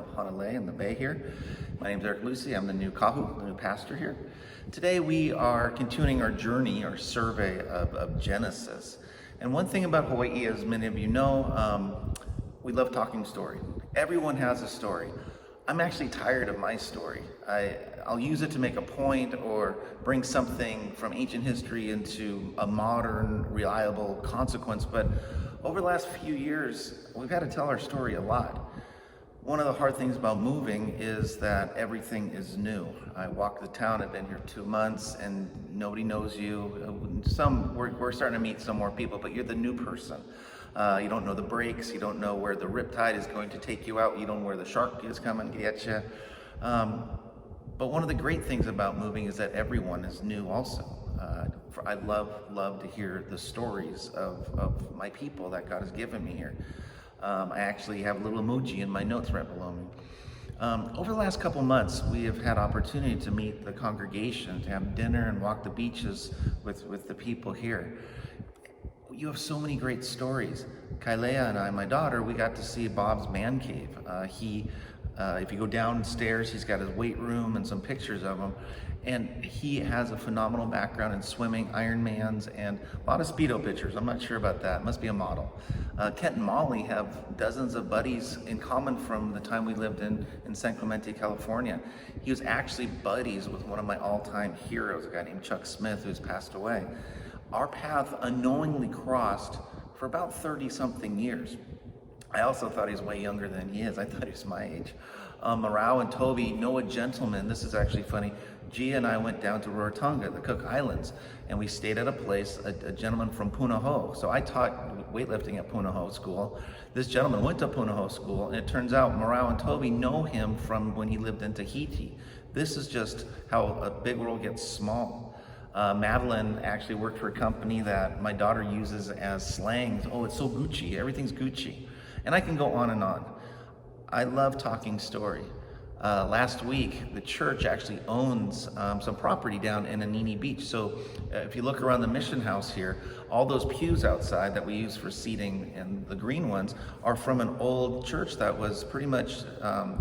of Honolulu in the Bay here. My name is Eric Lucy. I'm the new kahu, the new pastor here. Today we are continuing our journey, our survey of Genesis. And one thing about Hawaii, as many of you know, we love talking story. Everyone has a story. I'm actually tired of my story. I'll use it to make a point or bring something from ancient history into a modern, reliable consequence, but over the last few years, we've had to tell our story a lot. One of the hard things about moving is that everything is new. I walk the town, I've been here 2 months, and nobody knows you. We're starting to meet some more people, but you're the new person. You don't know the brakes, you don't know where the riptide is going to take you out, you don't know where the shark is coming to get you. But one of the great things about moving is that everyone is new also. I love to hear the stories of my people that God has given me here. I actually have a little emoji in my notes right below me. Over the last couple months, we have had opportunity to meet the congregation, to have dinner and walk the beaches with the people here. You have so many great stories. Kailea and I, my daughter, we got to see Bob's man cave. If you go downstairs, he's got his weight room and some pictures of him. And he has a phenomenal background in swimming, Ironmans, and a lot of Speedo pictures. I'm not sure about that. Must be a model. Kent and Molly have dozens of buddies in common from the time we lived in San Clemente, California. He was actually buddies with one of my all-time heroes, a guy named Chuck Smith, who's passed away. Our path unknowingly crossed for about 30-something years. I also thought he was way younger than he is. I thought he was my age. Marau and Toby know a gentleman. This is actually funny. Gia and I went down to Rarotonga, the Cook Islands, and we stayed at a place, a gentleman from Punahou. So I taught weightlifting at Punahou School. This gentleman went to Punahou School, and it turns out Marau and Toby know him from when he lived in Tahiti. This is just how a big world gets small. Madeline actually worked for a company that my daughter uses as slang. Oh, it's so Gucci, everything's Gucci. And I can go on and on. I love talking story. Last week, the church actually owns some property down in Anini Beach. So if you look around the mission house here, all those pews outside that we use for seating and the green ones are from an old church that was pretty much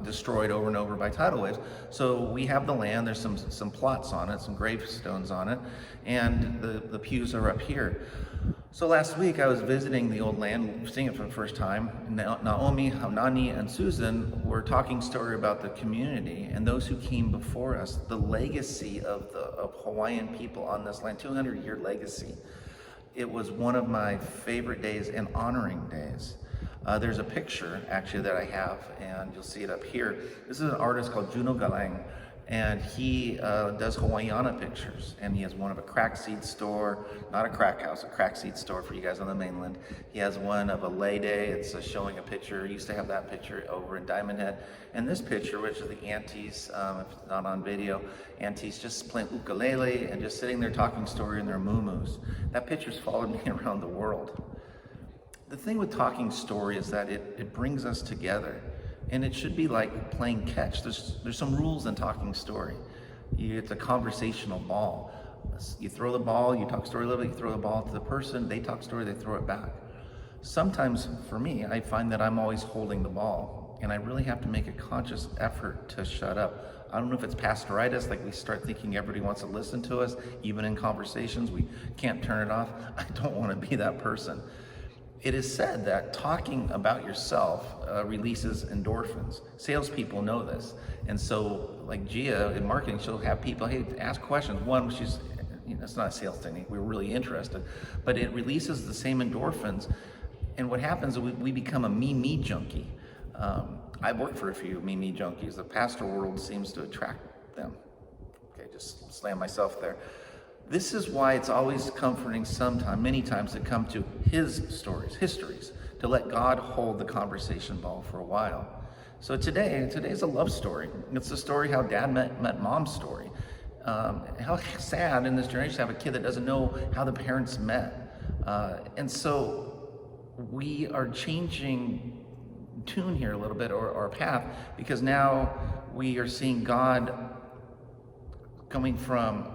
destroyed over and over by tidal waves. So we have the land, there's some plots on it, some gravestones on it, and the pews are up here. So last week I was visiting the old land, seeing it for the first time. Naomi, Haunani, and Susan were talking story about the community and those who came before us, the legacy of Hawaiian people on this land, 200-year legacy. It was one of my favorite days and honoring days. There's a picture actually that I have, and you'll see it up here. This is an artist called Juno Galang, and he does Hawaiiana pictures, and he has one of a crack seed store, not a crack house, a crack seed store for you guys on the mainland. He has one of a lay day. It's showing a picture. He used to have that picture over in Diamond Head, and this picture, which is the aunties, if it's not on video, aunties just playing ukulele and just sitting there talking story in their muumuus. That picture's followed me around the world. The thing with talking story is that it brings us together. And it should be like playing catch. There's some rules in talking story. It's a conversational ball. You throw the ball, you talk story a little bit, you throw the ball to the person, they talk story, they throw it back. Sometimes, for me, I find that I'm always holding the ball, and I really have to make a conscious effort to shut up. I don't know if it's pastoritis, like we start thinking everybody wants to listen to us, even in conversations, we can't turn it off. I don't want to be that person. It is said that talking about yourself releases endorphins. Salespeople know this. And so, like Gia in marketing, she'll have people, hey, ask questions. One, it's not a sales technique, we're really interested, but it releases the same endorphins. And what happens is we become a me junkie. I've worked for a few me junkies. The pastoral world seems to attract them. Okay, just slam myself there. This is why it's always comforting many times to come to his stories, histories, to let God hold the conversation ball for a while. So today's a love story. It's the story how dad met mom's story. How sad in this generation to have a kid that doesn't know how the parents met. And so we are changing tune here a little bit, or our path, because now we are seeing God coming from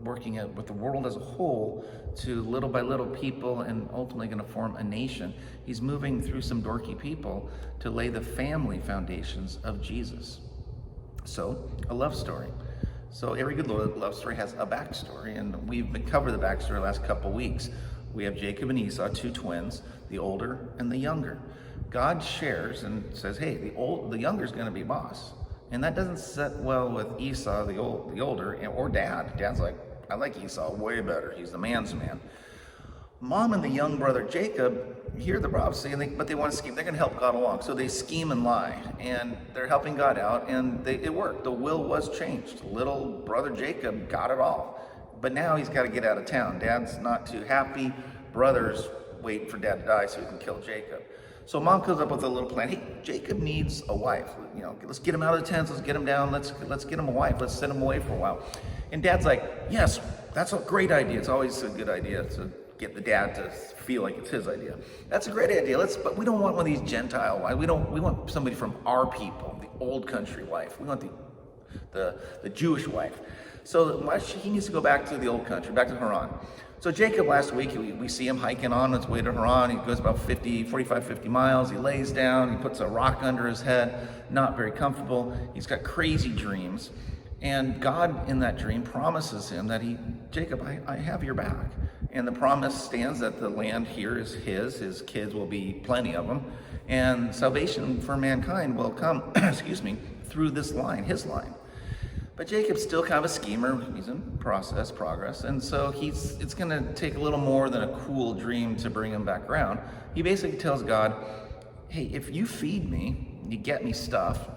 working with the world as a whole to little by little people and ultimately going to form a nation. He's moving through some dorky people to lay the family foundations of Jesus. So, a love story. So every good love story has a backstory, and we've been covering the backstory the last couple weeks. We have Jacob and Esau, two twins, the older and the younger. God shares and says, hey, the younger is going to be boss. And that doesn't sit well with Esau, the older, or Dad. Dad's like, I like Esau way better. He's the man's man. Mom and the young brother Jacob hear the prophecy, but they want to scheme. They're going to help God along. So they scheme and lie, and they're helping God out, and it worked. The will was changed. Little brother Jacob got it all. But now he's got to get out of town. Dad's not too happy. Brother's waiting for Dad to die so he can kill Jacob. So Mom comes up with a little plan. Hey, Jacob needs a wife. Let's get him out of the tents. Let's get him down. Let's get him a wife. Let's send him away for a while. And Dad's like, yes, that's a great idea. It's always a good idea to get the dad to feel like it's his idea. That's a great idea. But we don't want one of these Gentile wives. We want somebody from our people, the old country wife. We want the Jewish wife. So he needs to go back to the old country, back to Haran. So Jacob last week, we see him hiking on his way to Haran. He goes about 45, 50 miles. He lays down. He puts a rock under his head. Not very comfortable. He's got crazy dreams. And God in that dream promises him that Jacob, I have your back. And the promise stands that the land here is his kids will be plenty of them, and salvation for mankind will come, through this line, his line. But Jacob's still kind of a schemer. He's in progress, and so it's going to take a little more than a cool dream to bring him back around. He basically tells God, hey, if you feed me, you get me stuff,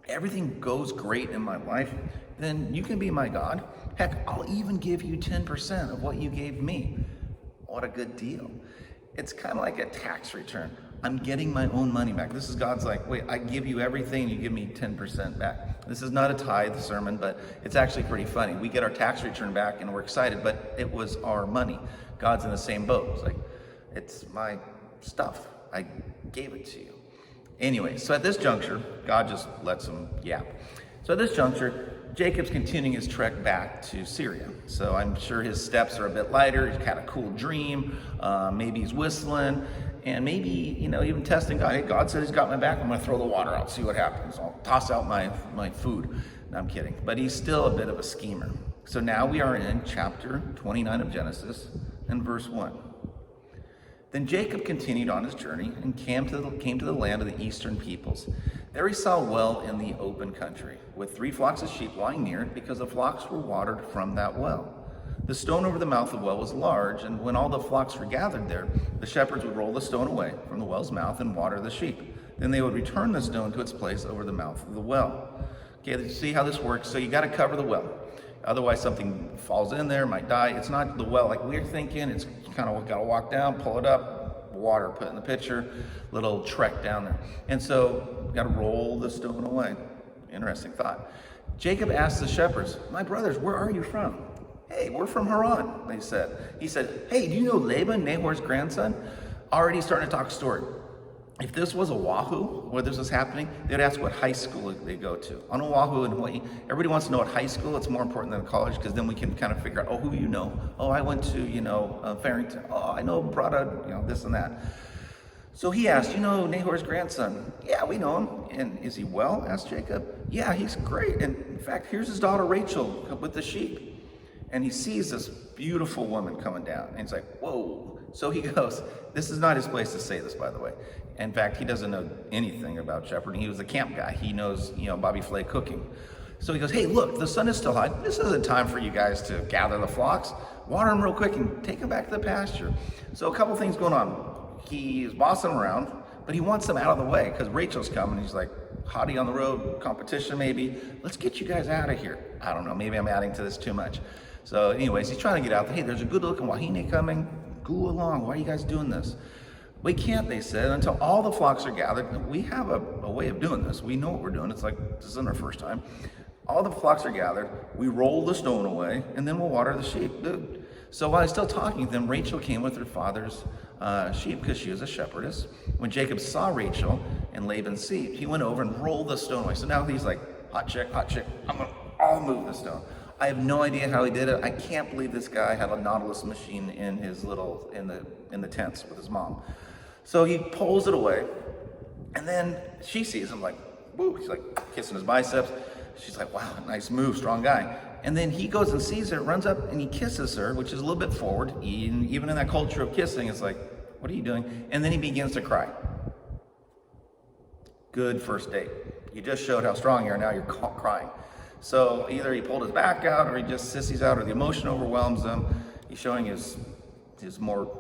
everything goes great in my life, then you can be my God. Heck, I'll even give you 10% of what you gave me. What a good deal. It's kind of like a tax return. I'm getting my own money back. This is God's like, wait, I give you everything, you give me 10% back. This is not a tithe sermon, but it's actually pretty funny. We get our tax return back and we're excited, but it was our money. God's in the same boat. It's like, it's my stuff. I gave it to you. Anyway, so at this juncture, God just lets him yap. So at this juncture, Jacob's continuing his trek back to Syria. So I'm sure his steps are a bit lighter. He's had a cool dream. Maybe he's whistling. And maybe, even testing God. Hey, God said he's got my back. I'm going to throw the water out, see what happens. I'll toss out my food. No, I'm kidding. But he's still a bit of a schemer. So now we are in chapter 29 of Genesis and verse 1. Then Jacob continued on his journey and came to the land of the eastern peoples. There he saw a well in the open country, with 3 flocks of sheep lying near it, because the flocks were watered from that well. The stone over the mouth of the well was large, and when all the flocks were gathered there, the shepherds would roll the stone away from the well's mouth and water the sheep. Then they would return the stone to its place over the mouth of the well. Okay, see how this works? So you got to cover the well. Otherwise, something falls in there, might die. It's not the well like we're thinking. It's kind of got to walk down, pull it up, water put in the pitcher, little trek down there. And so you got to roll the stone away. Interesting thought. Jacob asked the shepherds, my brothers, where are you from? Hey, we're from Haran, they said. He said, hey, do you know Laban, Nahor's grandson? Already starting to talk story. If this was Oahu, where this was happening, they'd ask what high school they go to. On Oahu in Hawaii, everybody wants to know what high school. It's more important than college, because then we can kind of figure out, who you know. Oh, I went to, Farrington. Oh, I know Brada, this and that. So he asked, Nahor's grandson? Yeah, we know him. And is he well? Asked Jacob. Yeah, he's great. And in fact, here's his daughter Rachel with the sheep. And he sees this beautiful woman coming down. And he's like, whoa. So he goes, this is not his place to say this, by the way. In fact, he doesn't know anything about shepherding. He was a camp guy. He knows, Bobby Flay cooking. So he goes, hey, look, the sun is still high. This isn't time for you guys to gather the flocks. Water them real quick and take them back to the pasture. So a couple things going on. He's bossing around, but he wants them out of the way because Rachel's coming. He's like, hottie on the road, competition maybe. Let's get you guys out of here. I don't know, maybe I'm adding to this too much. So anyways, he's trying to get out there. Hey, there's a good looking wahine coming. Go along, why are you guys doing this? We can't, they said, until all the flocks are gathered. We have a way of doing this. We know what we're doing. It's like, this isn't our first time. All the flocks are gathered. We roll the stone away, and then we'll water the sheep. Dude. So while he's still talking to them, Rachel came with her father's sheep because she was a shepherdess. When Jacob saw Rachel and Laban's sheep, he went over and rolled the stone away. So now he's like, hot chick, I'll move the stone. I have no idea how he did it. I can't believe this guy had a Nautilus machine in his in the tents with his mom. So he pulls it away, and then she sees him like, woo, he's like kissing his biceps. She's like, wow, nice move, strong guy. And then he goes and sees her, runs up and he kisses her, which is a little bit forward. Even in that culture of kissing, it's like, what are you doing? And then he begins to cry. Good first date. You just showed how strong you are, now you're crying. So either he pulled his back out, or he just sissies out, or the emotion overwhelms him. He's showing his more,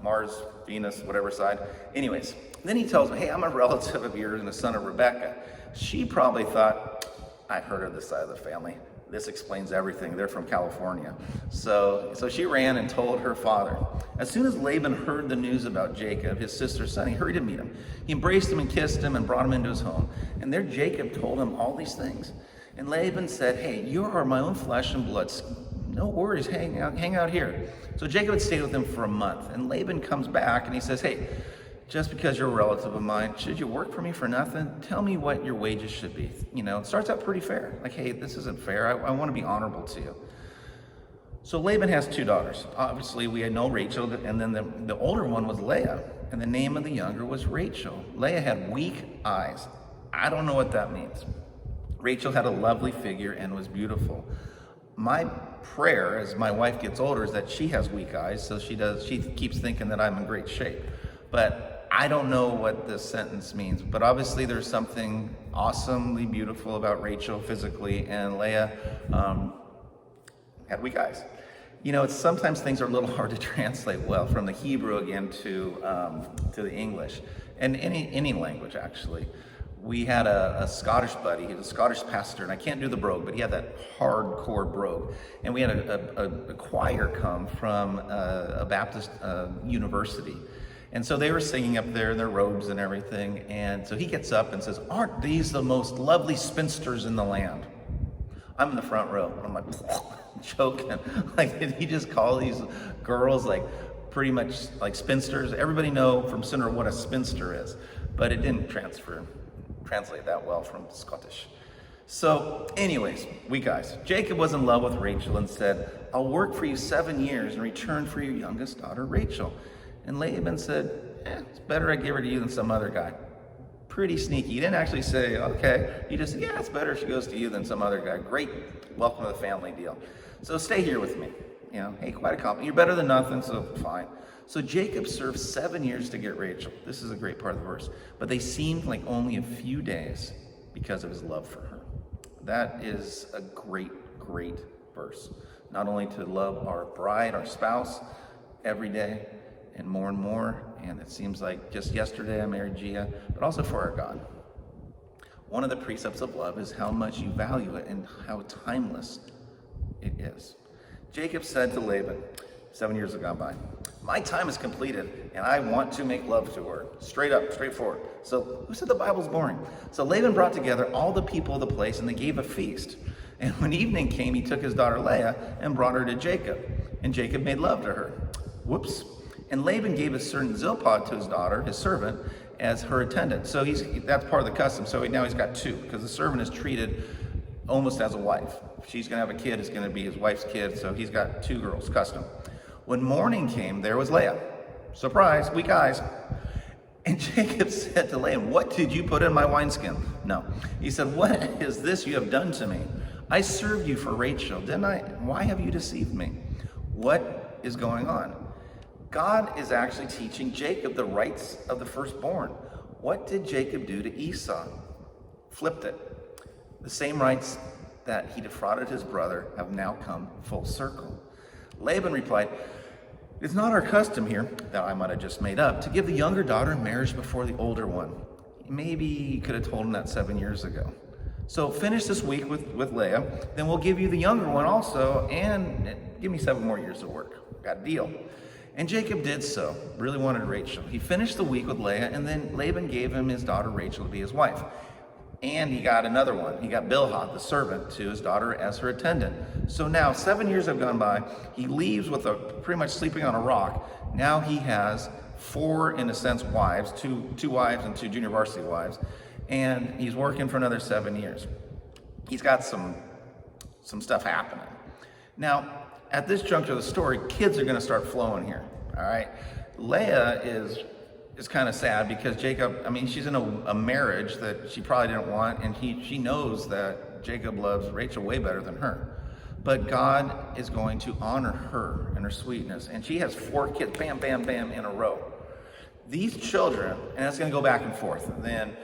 Mars, Venus, whatever side. Anyways, then he tells me, hey, I'm a relative of yours and the son of Rebecca. She probably thought, I've heard of this side of the family. This explains everything. They're from California. So she ran and told her father. As soon as Laban heard the news about Jacob, his sister's son, he hurried to meet him. He embraced him and kissed him and brought him into his home. And there Jacob told him all these things. And Laban said, hey, you are my own flesh and blood. No worries, hang out here. So Jacob had stayed with him for a month. And Laban comes back and he says, hey, just because you're a relative of mine, should you work for me for nothing? Tell me what your wages should be. It starts out pretty fair. Like, hey, this isn't fair. I want to be honorable to you. So Laban has 2 daughters. Obviously, we had no Rachel, and then the older one was Leah, and the name of the younger was Rachel. Leah had weak eyes. I don't know what that means. Rachel had a lovely figure and was beautiful. My prayer as my wife gets older is that she has weak eyes, so she keeps thinking that I'm in great shape. But I don't know what this sentence means, but obviously there's something awesomely beautiful about Rachel physically, and Leah had weak eyes. Sometimes things are a little hard to translate well from the Hebrew again to the English, and any language actually. We had a Scottish buddy, he was a Scottish pastor, and I can't do the brogue, but he had that hardcore brogue. And we had a choir come from a Baptist university. And so they were singing up there in their robes and everything. And so he gets up and says, aren't these the most lovely spinsters in the land? I'm in the front row. I'm like, joking. Like, did he just call these girls like pretty much like spinsters? Everybody know from Center what a spinster is, but it didn't translate that well from Scottish. So anyways, weak eyes. Jacob was in love with Rachel and said, I'll work for you 7 years in return for your youngest daughter, Rachel. And Laban said, it's better I give her to you than some other guy. Pretty sneaky. He didn't actually say, okay. He just said, yeah, it's better if she goes to you than some other guy. Great, welcome to the family deal. So stay here with me. Hey, quite a compliment. You're better than nothing, so fine. So Jacob served 7 years to get Rachel. This is a great part of the verse. But they seemed like only a few days because of his love for her. That is a great, great verse. Not only to love our bride, our spouse, every day, and more, and it seems like just yesterday I married Gia, but also for our God. One of the precepts of love is how much you value it and how timeless it is. Jacob said to Laban, 7 years have gone by, my time is completed and I want to make love to her. Straight up, straightforward. So who said the Bible's boring? So Laban brought together all the people of the place and they gave a feast. And when evening came, he took his daughter Leah and brought her to Jacob. And Jacob made love to her. Whoops. And Laban gave a certain Zilpah to his daughter, his servant, as her attendant. So that's part of the custom. So now he's got 2, because the servant is treated almost as a wife. If she's going to have a kid, it's going to be his wife's kid. So he's got 2 girls, custom. When morning came, there was Leah. Surprise, weak eyes. And Jacob said to Laban, what did you put in my wineskin? No. He said, what is this you have done to me? I served you for Rachel, didn't I? Why have you deceived me? What is going on? God is actually teaching Jacob the rights of the firstborn. What did Jacob do to Esau? Flipped it. The same rights that he defrauded his brother have now come full circle. Laban replied, it's not our custom here, that I might have just made up, to give the younger daughter in marriage before the older one. Maybe he could have told him that 7 years ago. So finish this week with Leah, then we'll give you the younger one also, and give me 7 more years of work. Got a deal. And Jacob did so, really wanted Rachel. He finished the week with Leah, and then Laban gave him his daughter Rachel to be his wife. And he got another one. He got Bilhah, the servant, to his daughter as her attendant. So now 7 years have gone by. He leaves with pretty much sleeping on a rock. Now he has 4, in a sense, wives, two wives and 2 junior varsity wives. And he's working for another 7 years. He's got some some stuff happening. Now, at this juncture of the story, kids are going to start flowing here. All right, Leah is kind of sad because Jacob, I mean, she's in a marriage that she probably didn't want, and she knows that Jacob loves Rachel way better than her. But God is going to honor her and her sweetness. And she has 4 kids, bam, bam, bam, in a row. These children, and it's going to go back and forth. And then,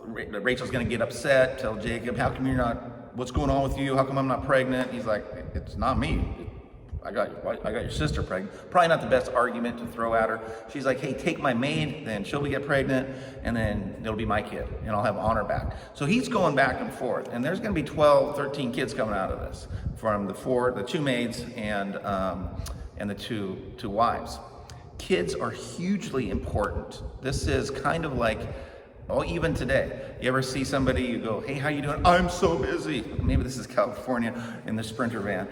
Rachel's going to get upset, tell Jacob, how come you're not, what's going on with you? How come I'm not pregnant? He's like, it's not me. I got your sister pregnant. Probably not the best argument to throw at her. She's like, hey, take my maid, then she'll get pregnant, and then it'll be my kid, and I'll have honor back. So he's going back and forth, and there's going to be 12, 13 kids coming out of this from the 2 maids and the two wives. Kids are hugely important. This is kind of like, even today, you ever see somebody, you go, hey, how you doing? I'm so busy. Maybe this is California in the Sprinter van.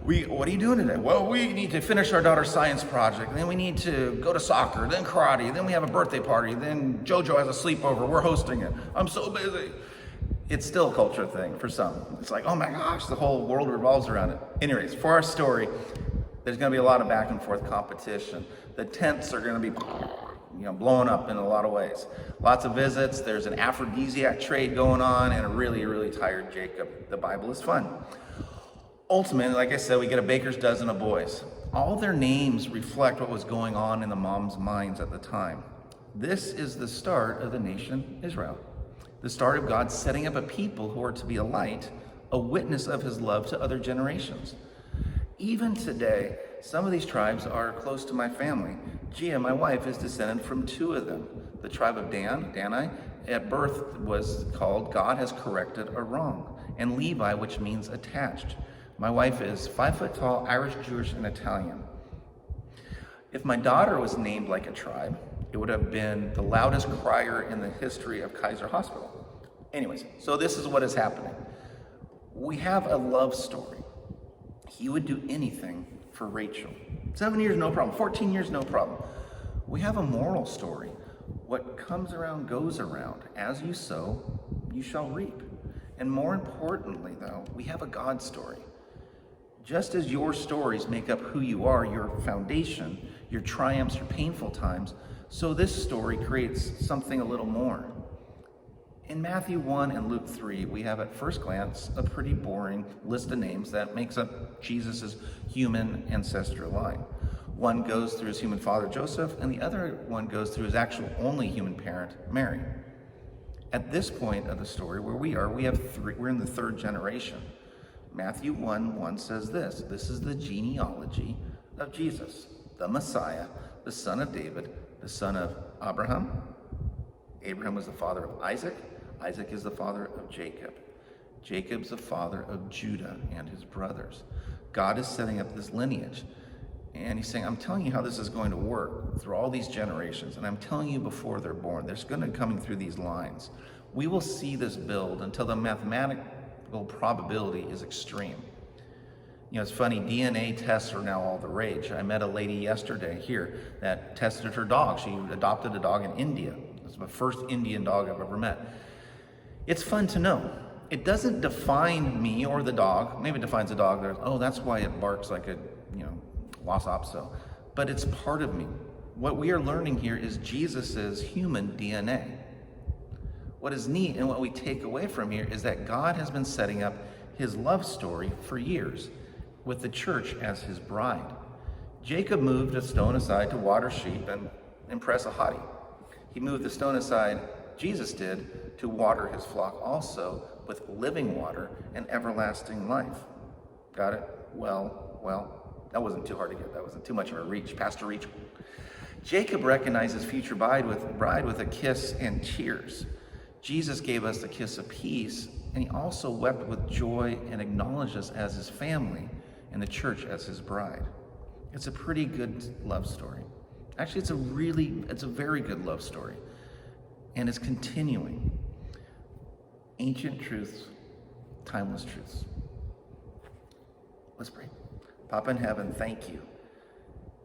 What are you doing today? Well, we need to finish our daughter's science project, and then we need to go to soccer, then karate, then we have a birthday party, then JoJo has a sleepover, we're hosting it. I'm so busy. It's still a culture thing for some. It's like, oh my gosh, the whole world revolves around it. Anyways, for our story, there's gonna be a lot of back and forth competition. The tents are gonna be blowing up in a lot of ways. Lots of visits, there's an aphrodisiac trade going on, and a really, really tired Jacob. The Bible is fun. Ultimately, like I said, we get a baker's dozen of boys. All their names reflect what was going on in the moms' minds at the time. This is the start of the nation Israel. The start of God setting up a people who are to be a light, a witness of his love to other generations. Even today, some of these tribes are close to my family. Gia, my wife, is descended from 2 of them. The tribe of Dani, at birth was called God Has Corrected a Wrong, and Levi, which means attached. My wife is 5 foot tall, Irish, Jewish, and Italian. If my daughter was named like a tribe, it would have been the loudest crier in the history of Kaiser Hospital. Anyways, so this is what is happening. We have a love story. He would do anything for Rachel. 7 years, no problem. 14 years, no problem. We have a moral story. What comes around goes around. As you sow, you shall reap. And more importantly, though, we have a God story. Just as your stories make up who you are, your foundation, your triumphs, your painful times, so this story creates something a little more. In Matthew 1 and Luke 3, we have at first glance a pretty boring list of names that makes up Jesus' human ancestral line. One goes through his human father, Joseph, and the other one goes through his actual only human parent, Mary. At this point of the story where we are, we're in the 3rd generation. Matthew 1:1 says this is the genealogy of Jesus, the Messiah, the son of David, the son of Abraham. Abraham was the father of Isaac. Isaac is the father of Jacob. Jacob's the father of Judah and his brothers. God is setting up this lineage. And he's saying, I'm telling you how this is going to work through all these generations. And I'm telling you before they're born. There's going to be coming through these lines. We will see this build until the mathematical probability is extreme. It's funny, DNA tests are now all the rage. I met a lady yesterday here that tested her dog. She adopted a dog in India. It's the first Indian dog I've ever met. It's fun to know. It doesn't define me or the dog. Maybe it defines the dog. That's why it barks like a, Lhasa Apso. But it's part of me. What we are learning here is Jesus's human DNA. What is neat and what we take away from here is that God has been setting up his love story for years with the church as his bride. Jacob moved a stone aside to water sheep and impress a hottie. He moved the stone aside, Jesus did, to water his flock also with living water and everlasting life. Got it? Well, that wasn't too hard to get. That wasn't too much of a reach, Pastor Reach. Jacob recognizes future bride with a kiss and tears. Jesus gave us the kiss of peace, and he also wept with joy and acknowledged us as his family and the church as his bride. It's a pretty good love story. Actually, it's a very good love story. And it's continuing. Ancient truths, timeless truths. Let's pray. Papa in heaven, thank you.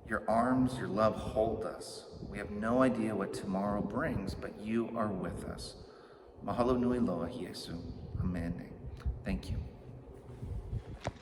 Your arms, your love hold us. We have no idea what tomorrow brings, but you are with us. Mahalo nui loa, Jesu. Amen. Thank you.